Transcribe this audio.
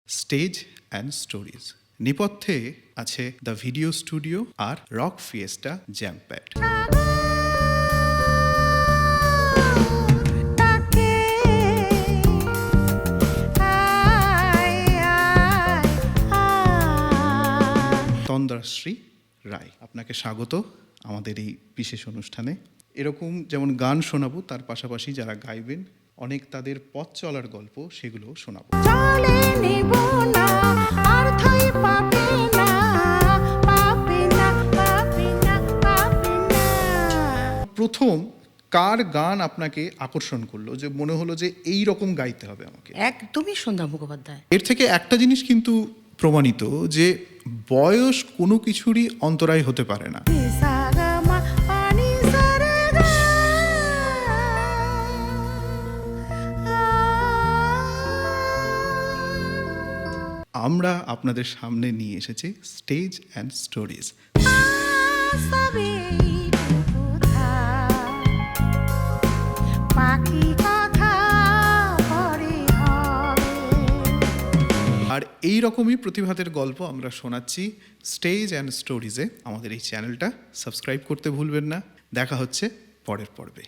Stage and stories. নেপথ্যে আছে the video studio আর rock fiesta jam pad. Tandrashree Roy, আপনাকে স্বাগত আমাদের এই বিশেষ অনুষ্ঠানে। এরকম যেমন গান শোনাবো, তার পাশাপাশি যারা গাইবেন অনেক তাদের পথ চলার গল্প, সেগুলো শোনাবো। প্রথম কার গান আপনাকে আকর্ষণ করলো, যে মনে হলো যে এই রকম গাইতে হবে আমাকে? একদমই সন্ধ্যা মুখোপাধ্যায়। এর থেকে একটা জিনিস কিন্তু প্রমাণিত, যে বয়স কোনো কিছুরই অন্তরায় হতে পারে না। আমরা আপনাদের সামনে নিয়ে এসেছি স্টেজ অ্যান্ড স্টোরিজ। আর এই রকমই প্রতিভাতের গল্প আমরা শোনাচ্ছি স্টেজ অ্যান্ড স্টোরিজে। আমাদের এই চ্যানেলটা সাবস্ক্রাইব করতে ভুলবেন না। দেখা হচ্ছে পরের পর্বে।